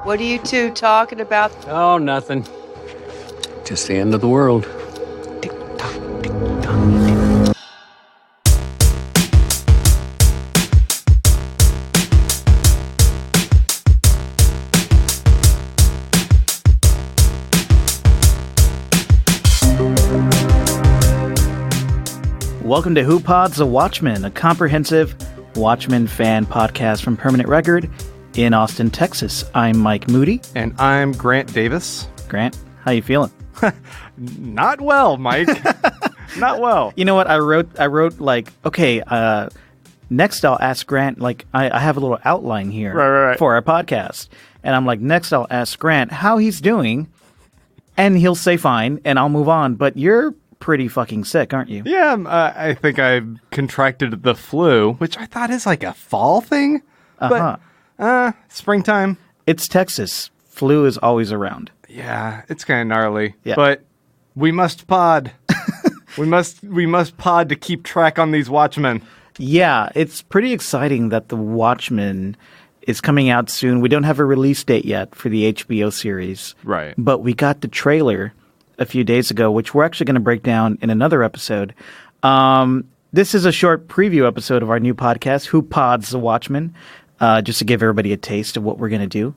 What are you two talking about? Oh, nothing. Just the end of the world. Tick-tock, tick-tock. Welcome to Who Pods The Watchmen, a comprehensive Watchmen fan podcast from Permanent RCRD in Austin, Texas. I'm Mike Moody. And I'm Grant Davis. Grant, how you feeling? Not well, Mike. Not well. You know what? I wrote like, okay, next I'll ask Grant, like, I have a little outline here Right. for our podcast. And I'm like, next I'll ask Grant how he's doing. And he'll say fine, and I'll move on. But you're pretty fucking sick, aren't you? Yeah, I think I've contracted the flu, which I thought is like a fall thing. Uh-huh. But springtime. It's Texas. Flu is always around. Yeah, it's kind of gnarly. Yeah. But we must pod. we must pod to keep track on these Watchmen. Yeah, it's pretty exciting that The Watchmen is coming out soon. We don't have a release date yet for the HBO series. Right. But we got the trailer a few days ago, which we're actually going to break down in another episode. This is a short preview episode of our new podcast, Who Pods The Watchmen, just to give everybody a taste of what we're going to do.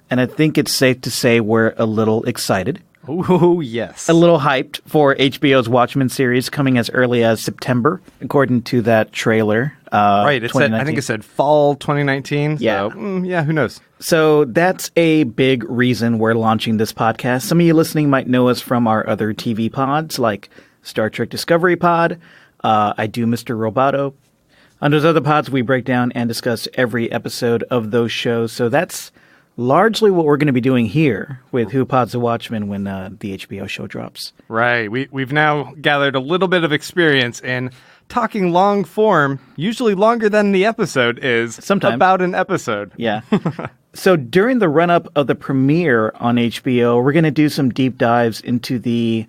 And I think it's safe to say we're a little excited. Oh, yes. A little hyped for HBO's Watchmen series coming as early as September, according to that trailer. Right. It said, I think it said fall 2019. Yeah. So, yeah, who knows? So that's a big reason we're launching this podcast. Some of you listening might know us from our other TV pods, like Star Trek Discovery Pod. I do Mr. Roboto. On those other pods, we break down and discuss every episode of those shows. So that's largely what we're going to be doing here with Who Pods The Watchmen when the HBO show drops. Right. We've now gathered a little bit of experience in talking long form, usually longer than the episode is. Sometimes. About an episode. Yeah. So during the run-up of the premiere on HBO, we're going to do some deep dives into the,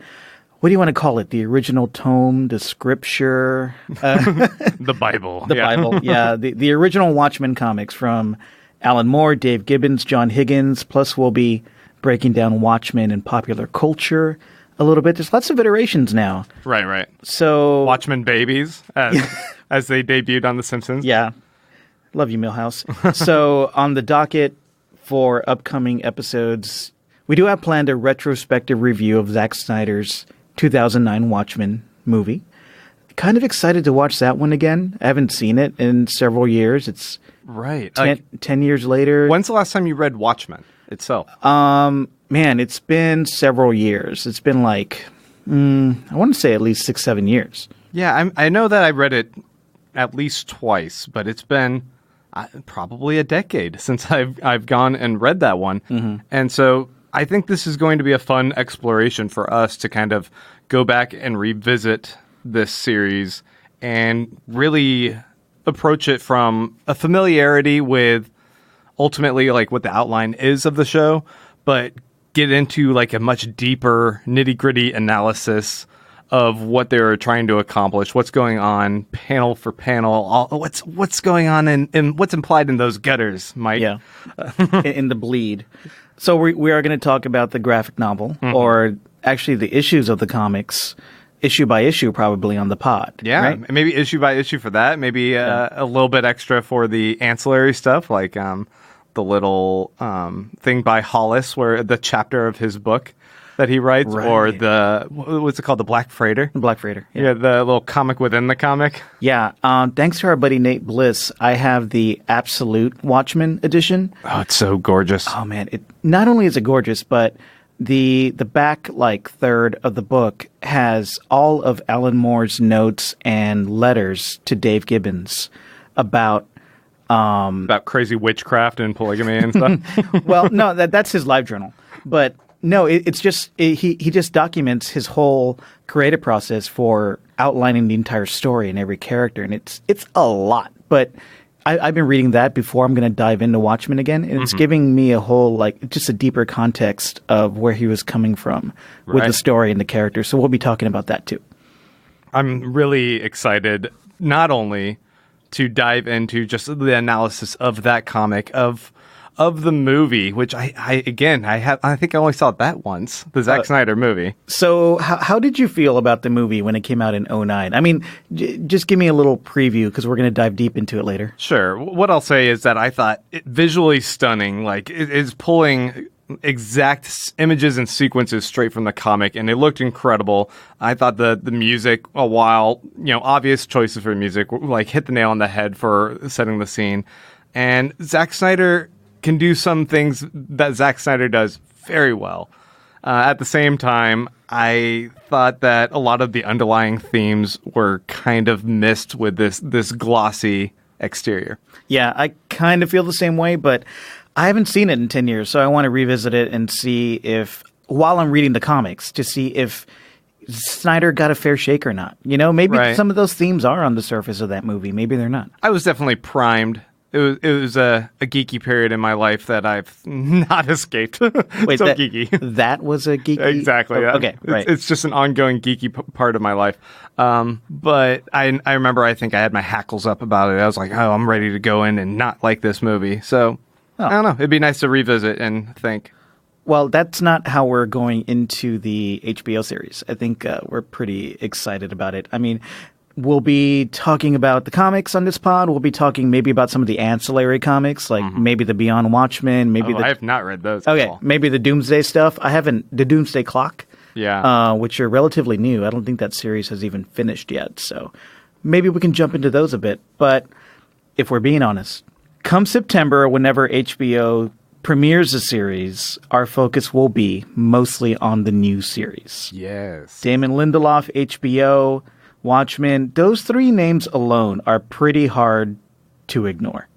what do you want to call it? The original tome, the scripture? The Bible. The Bible, yeah. The original Watchmen comics from Alan Moore, Dave Gibbons, John Higgins. Plus, we'll be breaking down Watchmen in popular culture a little bit. There's lots of iterations now. Right. So Watchmen babies, as they debuted on The Simpsons. yeah. Love you, Milhouse. So on the docket for upcoming episodes, we do have planned a retrospective review of Zack Snyder's 2009 Watchmen movie. Kind of excited to watch that one again. I haven't seen it in several years. It's Right. 10 years later. When's the last time you read Watchmen itself? Man, it's been several years. It's been like, I want to say at least 6-7 years. Yeah, I know that I read it at least twice, but it's been probably a decade since I've gone and read that one. Mm-hmm. And so I think this is going to be a fun exploration for us to kind of go back and revisit this series and really approach it from a familiarity with ultimately like what the outline is of the show, but get into like a much deeper nitty-gritty analysis of what they're trying to accomplish, what's going on panel for panel, what's going on and what's implied in those gutters, Mike. Yeah, in the bleed. So we are going to talk about the graphic novel, or actually the issues of the comics, issue by issue, probably on the pod. Yeah, right? Maybe issue by issue for that. Maybe a little bit extra for the ancillary stuff, like the little thing by Hollis, where the chapter of his book that he writes, Right. or the, what's it called, the Black Freighter? The Black Freighter. Yeah, the little comic within the comic. Yeah. Thanks to our buddy Nate Bliss, I have the Absolute Watchmen edition. Oh, it's so gorgeous. Oh man, it not only is it gorgeous, but the back like third of the book has all of Alan Moore's notes and letters to Dave Gibbons about crazy witchcraft and polygamy and stuff. well, no, that's his live journal. But no, it's just he just documents his whole creative process for outlining the entire story and every character, and it's a lot. But I've been reading that before I'm going to dive into Watchmen again, and it's giving me a whole like just a deeper context of where he was coming from with the story and the character. So we'll be talking about that too. I'm really excited not only to dive into just the analysis of that comic, of of the movie, which I think I only saw that once, the Zack Snyder movie. So how did you feel about the movie when it came out in '09? I mean, just give me a little preview because we're going to dive deep into it later. Sure. What I'll say is that I thought it visually stunning. Like, it is pulling exact images and sequences straight from the comic, and it looked incredible. I thought the music, while, obvious choices for music, like, hit the nail on the head for setting the scene. And Zack Snyder can do some things that Zack Snyder does very well. At the same time, I thought that a lot of the underlying themes were kind of missed with this glossy exterior. Yeah, I kind of feel the same way, but I haven't seen it in 10 years, so I want to revisit it and see if, while I'm reading the comics, to see if Snyder got a fair shake or not. Maybe some of those themes are on the surface of that movie. Maybe they're not. I was definitely primed. It was a geeky period in my life that I've not escaped. Wait, geeky. That was a geeky? Exactly. Oh, okay, right. It's just an ongoing geeky part of my life. But I remember, I think I had my hackles up about it. I was like, oh, I'm ready to go in and not like this movie. So, I don't know. It'd be nice to revisit and think. Well, that's not how we're going into the HBO series. I think we're pretty excited about it. I mean, we'll be talking about the comics on this pod. We'll be talking maybe about some of the ancillary comics, like maybe the Beyond Watchmen. I have not read those. Okay, at all. maybe the Doomsday stuff. I haven't. The Doomsday Clock. Yeah. Which are relatively new. I don't think that series has even finished yet. So maybe we can jump into those a bit. But if we're being honest, come September, whenever HBO premieres a series, our focus will be mostly on the new series. Yes. Damon Lindelof, HBO, Watchmen, those three names alone are pretty hard to ignore.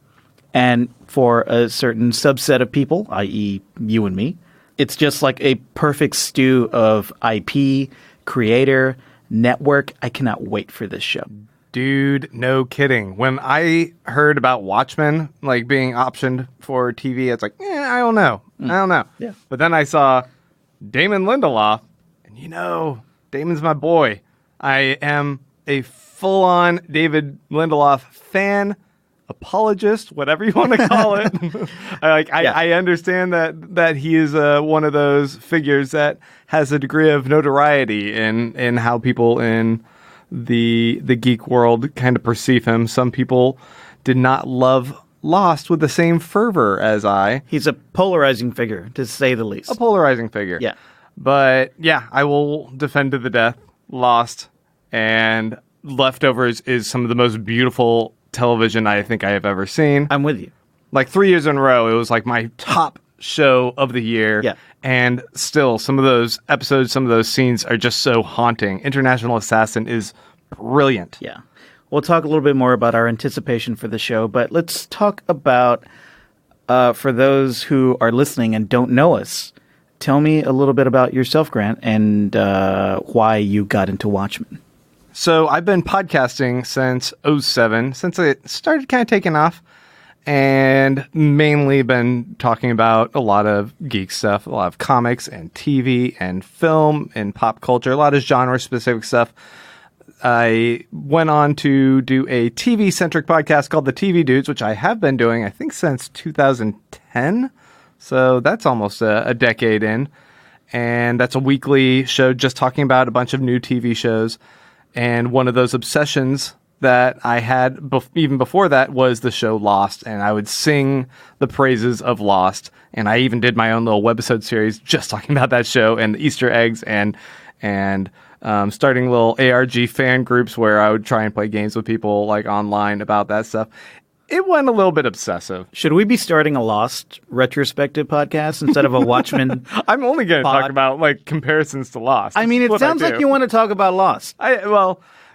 And for a certain subset of people, i.e. you and me, it's just like a perfect stew of IP, creator, network. I cannot wait for this show. Dude, no kidding. When I heard about Watchmen, like, being optioned for TV, it's like, I don't know. Yeah. But then I saw Damon Lindelof, and Damon's my boy. I am a full-on David Lindelof fan, apologist, whatever you want to call it. I understand that he is one of those figures that has a degree of notoriety in how people in the geek world kind of perceive him. Some people did not love Lost with the same fervor as I. He's a polarizing figure, to say the least. A polarizing figure. Yeah. But yeah, I will defend to the death Lost, and Leftovers is some of the most beautiful television I think I have ever seen. I'm with you. Like 3 years in a row, it was like my top show of the year. Yeah. And still, some of those episodes, some of those scenes are just so haunting. International Assassin is brilliant. Yeah. We'll talk a little bit more about our anticipation for the show, but let's talk about, for those who are listening and don't know us, tell me a little bit about yourself, Grant, and why you got into Watchmen. So I've been podcasting since '07, since it started kind of taking off, and mainly been talking about a lot of geek stuff, a lot of comics and TV and film and pop culture, a lot of genre-specific stuff. I went on to do a TV-centric podcast called The TV Dudes, which I have been doing, I think, since 2010. So that's almost a decade in. And that's a weekly show just talking about a bunch of new TV shows. And one of those obsessions that I had even before that was the show Lost. And I would sing the praises of Lost. And I even did my own little webisode series just talking about that show and the Easter eggs and starting little ARG fan groups where I would try and play games with people like online about that stuff. It went a little bit obsessive. Should we be starting a Lost retrospective podcast instead of a Watchmen? I'm only going to talk about like comparisons to Lost. I mean, it sounds like you want to talk about Lost.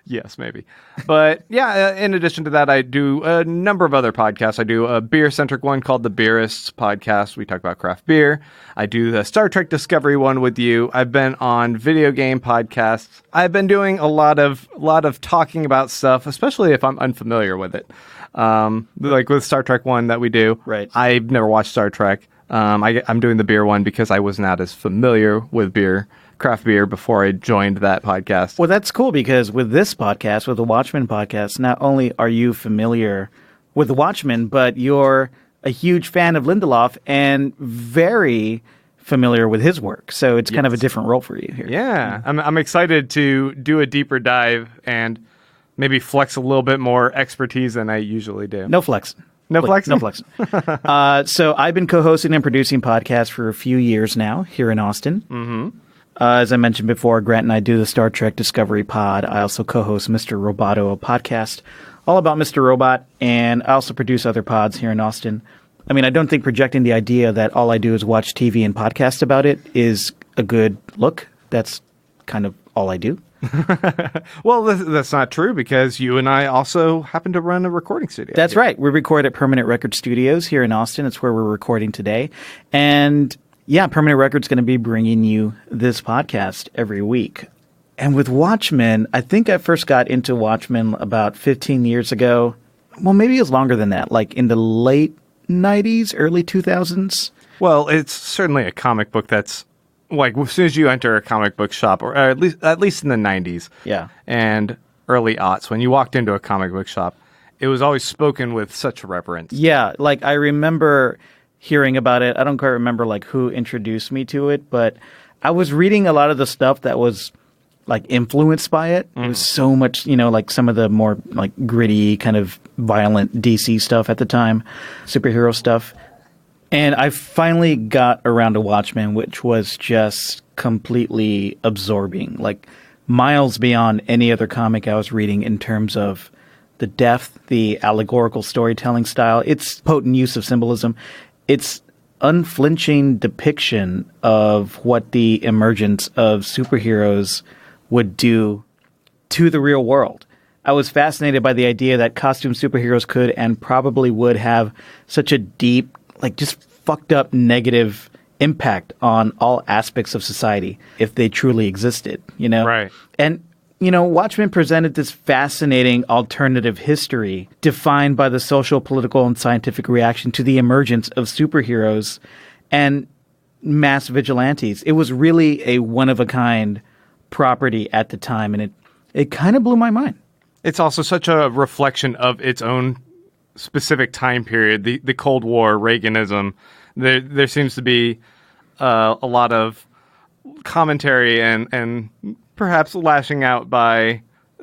Yes, maybe. But yeah, in addition to that, I do a number of other podcasts. I do a beer-centric one called The Beerists Podcast. We talk about craft beer. I do the Star Trek Discovery one with you. I've been on video game podcasts. I've been doing a lot of talking about stuff, especially if I'm unfamiliar with it. Like with Star Trek one that we do. Right. I've never watched Star Trek. I'm doing the beer one because I was not as familiar with craft beer before I joined that podcast. Well, that's cool because with this podcast, with the Watchmen podcast, not only are you familiar with the Watchmen, but you're a huge fan of Lindelof and very familiar with his work. So it's kind of a different role for you here. Yeah. I'm excited to do a deeper dive and maybe flex a little bit more expertise than I usually do. No flex. No flexing? No flexing. So I've been co-hosting and producing podcasts for a few years now here in Austin. Mm-hmm. As I mentioned before, Grant and I do the Star Trek Discovery Pod. I also co-host Mr. Roboto, a podcast all about Mr. Robot, and I also produce other pods here in Austin. I mean, I don't think projecting the idea that all I do is watch TV and podcast about it is a good look. That's kind of all I do. Well, that's not true because you and I also happen to run a recording studio. That's right. We record at Permanent Record Studios here in Austin. It's where we're recording today. And yeah, Permanent Record's going to be bringing you this podcast every week. And with Watchmen, I think I first got into Watchmen about 15 years ago. Well, maybe it was longer than that, like in the late 90s, early 2000s. Well, it's certainly a comic book that's like as soon as you enter a comic book shop, or at least in the 90s, and early aughts, when you walked into a comic book shop, it was always spoken with such reverence. Yeah, like I remember hearing about it. I don't quite remember like who introduced me to it, but I was reading a lot of the stuff that was like influenced by it. It was so much, like some of the more like gritty kind of violent DC stuff at the time, superhero stuff. And I finally got around to Watchmen, which was just completely absorbing, like miles beyond any other comic I was reading in terms of the depth, the allegorical storytelling style, its potent use of symbolism, its unflinching depiction of what the emergence of superheroes would do to the real world. I was fascinated by the idea that costume superheroes could and probably would have such a deep, like just fucked up negative impact on all aspects of society if they truly existed, Right. And, Watchmen presented this fascinating alternative history defined by the social, political, and scientific reaction to the emergence of superheroes and mass vigilantes. It was really a one-of-a-kind property at the time, and it kind of blew my mind. It's also such a reflection of its own specific time period, the Cold War, Reaganism. There seems to be a lot of commentary and perhaps lashing out by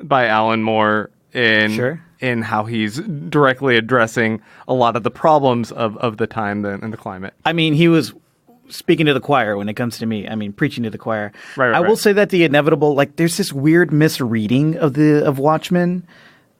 Alan Moore in how he's directly addressing a lot of the problems of the time and the climate. I mean, he was speaking to the choir when it comes to me. I mean, preaching to the choir. Right. I will say that the inevitable, like, there's this weird misreading of Watchmen.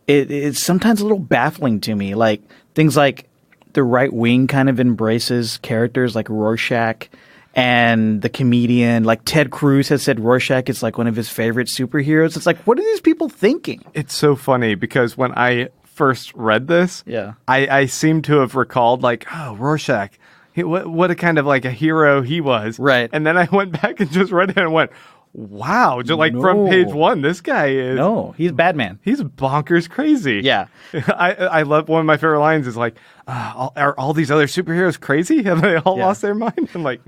It's sometimes a little baffling to me. Like, things like the right wing kind of embraces characters like Rorschach and the comedian. Like, Ted Cruz has said Rorschach is like one of his favorite superheroes. It's like, what are these people thinking? It's so funny because when I first read this, I seem to have recalled like, oh, Rorschach. What a kind of like a hero he was. Right. And then I went back and just read it and went, wow. Just like from page one, this guy is... No, he's Batman. He's bonkers crazy. Yeah. I love one of my favorite lines is like, are all these other superheroes crazy? Have they all lost their mind? I'm like,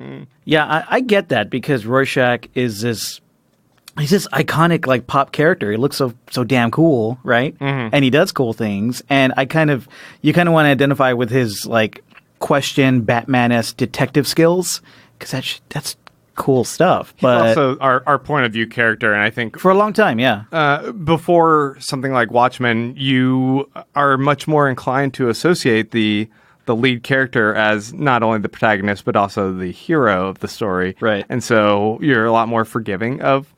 Yeah, I get that because Rorschach is he's this iconic like pop character. He looks so damn cool, right? Mm-hmm. And he does cool things. And you kind of want to identify with his like question Batman-esque detective skills because that's cool stuff. But he's also our point of view character, and I think for a long time, before something like Watchmen, you are much more inclined to associate the lead character as not only the protagonist but also the hero of the story, right? And so you're a lot more forgiving of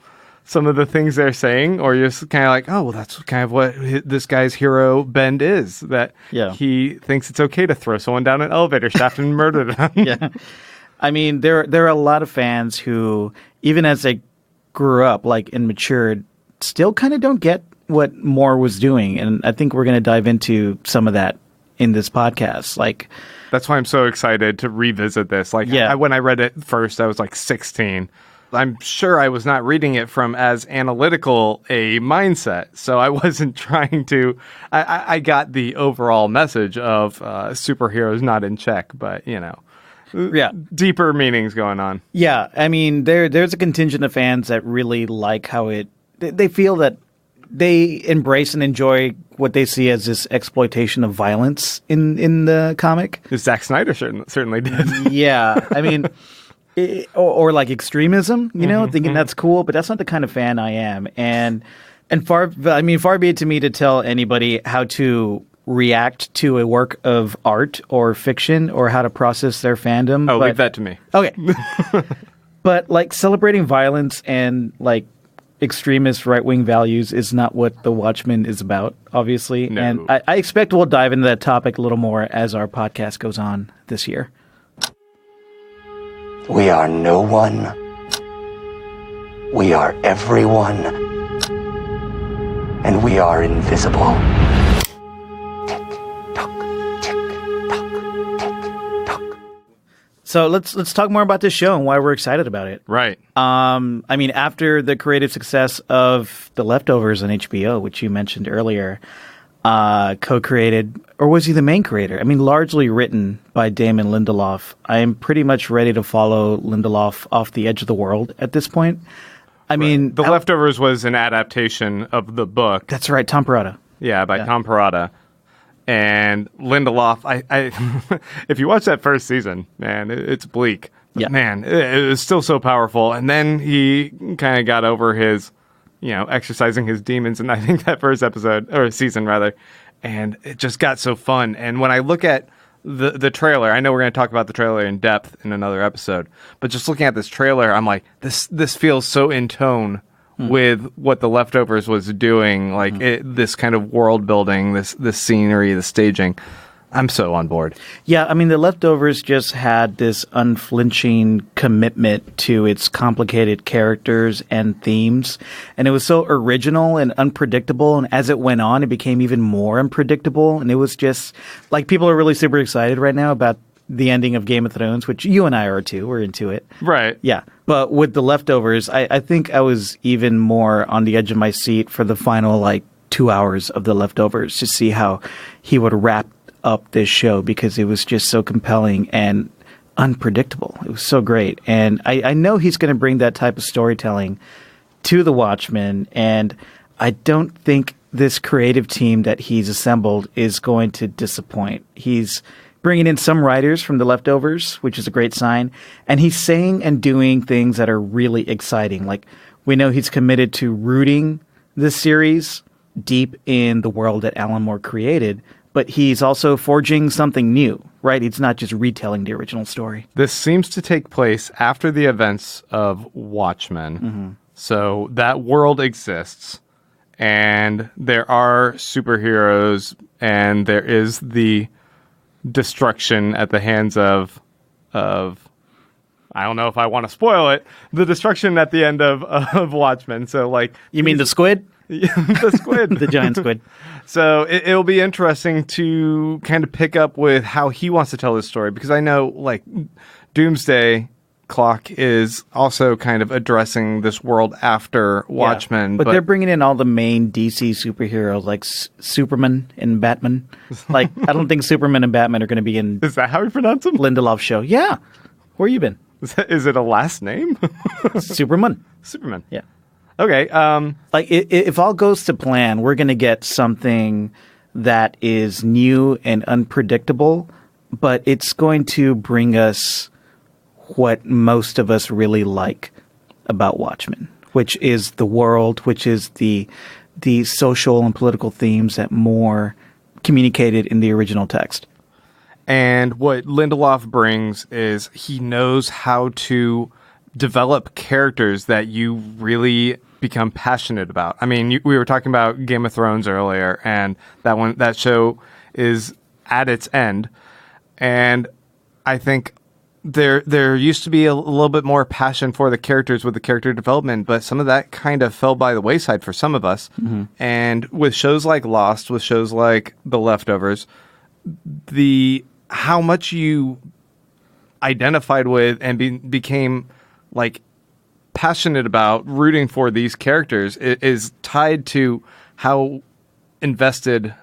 some of the things they're saying, or you're just kind of like, oh, well, that's kind of what this guy's hero bend is, that he thinks it's okay to throw someone down an elevator shaft and murder them. Yeah. I mean, there are a lot of fans who, even as they grew up, like, and matured, still kind of don't get what Moore was doing. And I think we're going to dive into some of that in this podcast. Like, that's why I'm so excited to revisit this. Like, when I read it first, I was like 16. I'm sure I was not reading it from as analytical a mindset, so I wasn't trying to... I got the overall message of superheroes not in check, but, deeper meanings going on. Yeah, I mean, there's a contingent of fans that really like how they feel that they embrace and enjoy what they see as this exploitation of violence in the comic. Zack Snyder certainly did. Yeah, I mean, or like extremism, thinking that's cool, but that's not the kind of fan I am. And far be it to me to tell anybody how to react to a work of art or fiction or how to process their fandom. Oh, leave that to me. Okay. But like celebrating violence and like extremist right-wing values is not what The Watchmen is about, obviously. No. And I expect we'll dive into that topic a little more as our podcast goes on this year. We are no one. We are everyone. And we are invisible. So let's talk more about this show and why we're excited about it. Right. After the creative success of The Leftovers on HBO, which you mentioned earlier, co-created, or was he the main creator? Largely written by Damon Lindelof. I am pretty much ready to follow Lindelof off the edge of the world at this point. The Leftovers was an adaptation of the book. That's right, Tom Perrotta. Yeah, by Tom Perrotta. And Lindelof, I if you watch that first season, man, it's bleak. But man, it was still so powerful. And then he kind of got over his, exercising his demons. And I think that first episode, or season rather, and it just got so fun. And when I look at the trailer, I know we're going to talk about the trailer in depth in another episode, but just looking at this trailer, I'm like, this feels so in tone with what The Leftovers was doing, like this kind of world building, this scenery, the staging. I'm so on board. Yeah, The Leftovers just had this unflinching commitment to its complicated characters and themes, and it was so original and unpredictable, and as it went on, it became even more unpredictable, and it was just, like, people are really super excited right now about the ending of Game of Thrones, which you and I are too. We're into it. Right. Yeah. But with The Leftovers, I think I was even more on the edge of my seat for the final, 2 hours of The Leftovers to see how he would wrap up this show, because it was just so compelling and unpredictable. It was so great. And I know he's going to bring that type of storytelling to The Watchmen, and I don't think this creative team that he's assembled is going to disappoint. He's bringing in some writers from The Leftovers, which is a great sign. And he's saying and doing things that are really exciting. Like, we know he's committed to rooting this series deep in the world that Alan Moore created, but he's also forging something new, right? It's not just retelling the original story. This seems to take place after the events of Watchmen. Mm-hmm. So that world exists, and there are superheroes, and there is the destruction at the hands of I don't know if I want to spoil it, the destruction at the end of Watchmen. So you mean the squid? The squid. The giant squid. So it'll be interesting to kind of pick up with how he wants to tell this story, because I know Doomsday Clock is also kind of addressing this world after Watchmen. But they're bringing in all the main DC superheroes, like Superman and Batman. I don't think Superman and Batman are going to be in... Is that how you pronounce them? Lindelof show. Yeah. Where you been? Is it a last name? Superman. Superman. Yeah. Okay. If all goes to plan, we're going to get something that is new and unpredictable, but it's going to bring us what most of us really like about Watchmen, which is the world, which is the social and political themes that Moore communicated in the original text. And what Lindelof brings is he knows how to develop characters that you really become passionate about. I mean, we were talking about Game of Thrones earlier, and that show is at its end. And I think there used to be a little bit more passion for the characters with the character development, but some of that kind of fell by the wayside for some of us. Mm-hmm. And with shows like Lost, with shows like The Leftovers, how much you identified with and became passionate about rooting for these characters is tied to how invested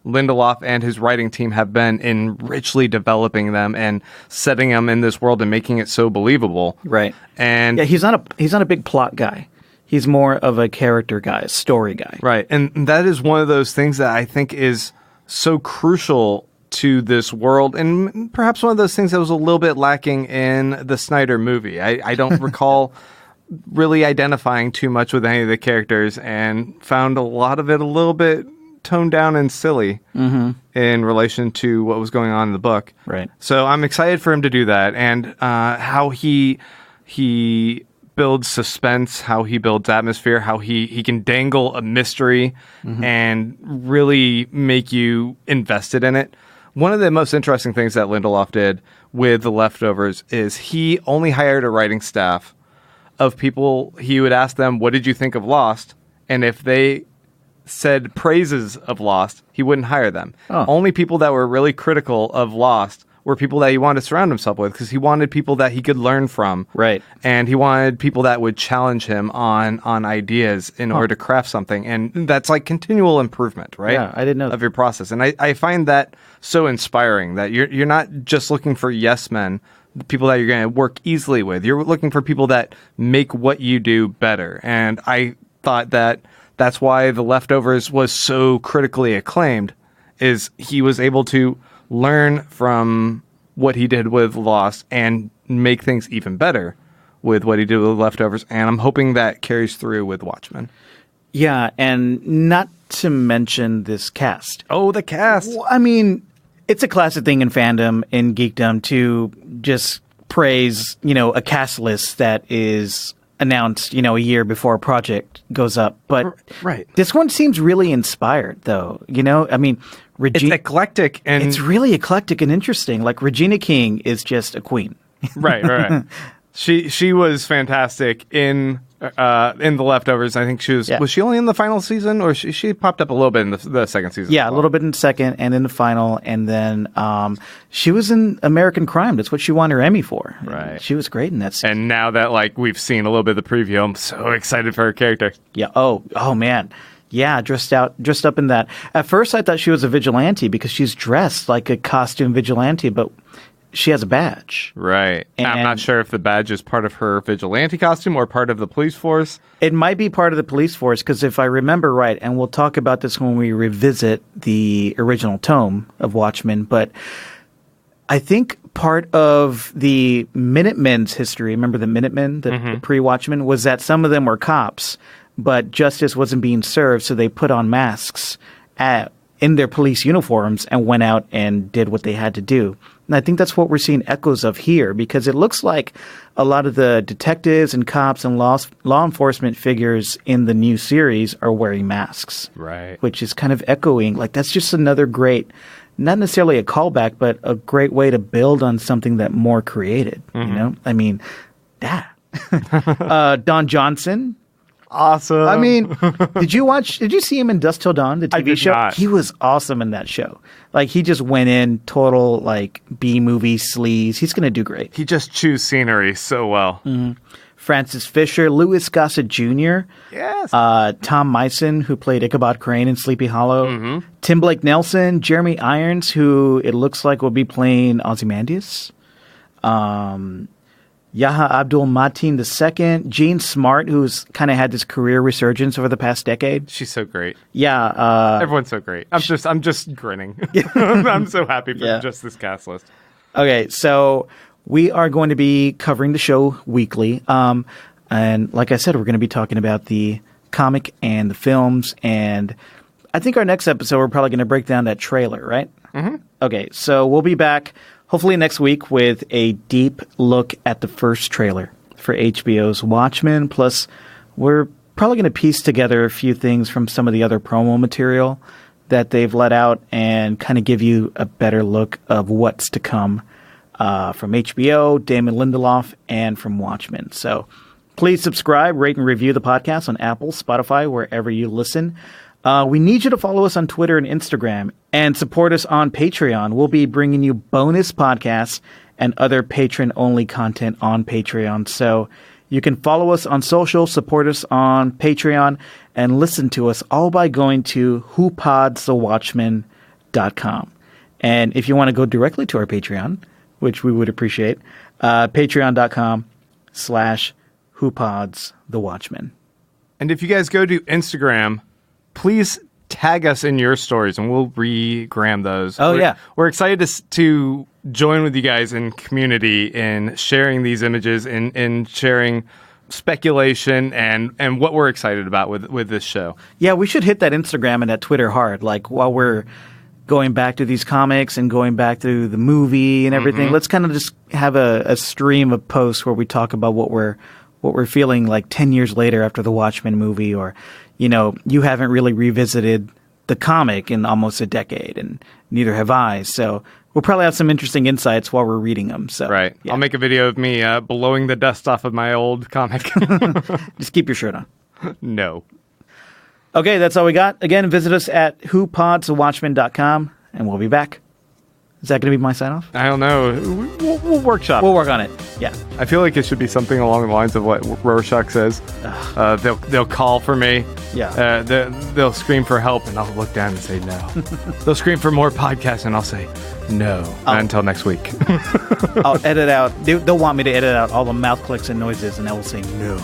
Lindelof and his writing team have been in richly developing them and setting them in this world and making it so believable. Right. And he's not a big plot guy. He's more of a character guy, a story guy. Right. And that is one of those things that I think is so crucial to this world, and perhaps one of those things that was a little bit lacking in the Snyder movie. I don't recall really identifying too much with any of the characters, and found a lot of it a little bit toned down and silly in relation to what was going on in the book. Right. So I'm excited for him to do that, and how he builds suspense, how he builds atmosphere, how he can dangle a mystery and really make you invested in it. One of the most interesting things that Lindelof did with The Leftovers is he only hired a writing staff of people. He would ask them, what did you think of Lost? And if they said praises of Lost, he wouldn't hire them. Only people that were really critical of Lost were people that he wanted to surround himself with, because he wanted people that he could learn from. Right. And he wanted people that would challenge him on ideas in order to craft something. And that's like continual improvement, right? Yeah, I didn't know of your process. And I find that so inspiring, that you're not just looking for yes men, the people that you're going to work easily with. You're looking for people that make what you do better. And I thought that that's why The Leftovers was so critically acclaimed, is he was able to learn from what he did with Lost and make things even better with what he did with Leftovers. And I'm hoping that carries through with Watchmen. Yeah, and not to mention this cast. Oh, the cast. Well, I mean, it's a classic thing in fandom, in geekdom, to just praise, a cast list that is announced, a year before a project goes up. But right. This one seems really inspired, though. I mean, it's eclectic, and it's really eclectic and interesting. Like, Regina King is just a queen. Right. She was fantastic in The Leftovers. I think she was. Yeah. Was she only in the final season, or she popped up a little bit in the second season? Yeah, a little bit in the second and in the final, and then she was in American Crime. That's what she won her Emmy for. Right. She was great in that season. And now that we've seen a little bit of the preview, I'm so excited for her character. Yeah. Oh man. Yeah, dressed up in that. At first, I thought she was a vigilante because she's dressed like a costume vigilante, but she has a badge. Right. And I'm not sure if the badge is part of her vigilante costume or part of the police force. It might be part of the police force, because if I remember right, and we'll talk about this when we revisit the original tome of Watchmen, but I think part of the Minutemen's history, remember the Minutemen, the pre-Watchmen, was that some of them were cops, but justice wasn't being served, so they put on masks in their police uniforms and went out and did what they had to do. And I think that's what we're seeing echoes of here, because it looks like a lot of the detectives and cops and law enforcement figures in the new series are wearing masks. Right. Which is kind of echoing, that's just another great, not necessarily a callback, but a great way to build on something that more created, I mean, Don Johnson. Awesome. I mean, did you see him in Dusk Till Dawn, the TV show? Not. He was awesome in that show. He just went in total, B-movie sleaze. He's going to do great. He just chews scenery so well. Francis Fisher, Louis Gossett Jr., yes. Tom Meissen, who played Ichabod Crane in Sleepy Hollow, Tim Blake Nelson, Jeremy Irons, who it looks like will be playing Ozymandias, Yaha Abdul-Mateen II, Jean Smart, who's kind of had this career resurgence over the past decade. She's so great. Yeah. Everyone's so great. I'm just grinning. I'm so happy for just this cast list. Okay, so we are going to be covering the show weekly. And like I said, we're going to be talking about the comic and the films. And I think our next episode, we're probably going to break down that trailer, right? Mm-hmm. Okay, so we'll be back hopefully next week with a deep look at the first trailer for HBO's Watchmen. Plus, we're probably going to piece together a few things from some of the other promo material that they've let out and kind of give you a better look of what's to come from HBO, Damon Lindelof, and from Watchmen. So please subscribe, rate, and review the podcast on Apple, Spotify, wherever you listen. We need you to follow us on Twitter and Instagram and support us on Patreon. We'll be bringing you bonus podcasts and other patron-only content on Patreon. So you can follow us on social, support us on Patreon, and listen to us all by going to whopodsthewatchmen.com. And if you want to go directly to our Patreon, which we would appreciate, patreon.com/whopodsthewatchmen. And if you guys go to Instagram, please tag us in your stories, and we'll regram those. We're excited to join with you guys in community in sharing these images and sharing speculation and what we're excited about with this show. Yeah, we should hit that Instagram and that Twitter hard. Like while we're going back to these comics and going back to the movie and everything, let's kind of just have a stream of posts where we talk about what we're feeling like 10 years later after the Watchmen movie, or, you know, you haven't really revisited the comic in almost a decade, and neither have I. So we'll probably have some interesting insights while we're reading them. So right. Yeah. I'll make a video of me blowing the dust off of my old comic. Just keep your shirt on. No. Okay, that's all we got. Again, visit us at whopodsthewatchmen.com, and we'll be back. Is that going to be my sign-off? I don't know. We'll workshop. We'll work on it. Yeah. I feel like it should be something along the lines of what Rorschach says. They'll call for me. Yeah. They'll scream for help, and I'll look down and say no. They'll scream for more podcasts, and I'll say no. Not until next week. I'll edit out. They'll want me to edit out all the mouth clicks and noises, and I will say no.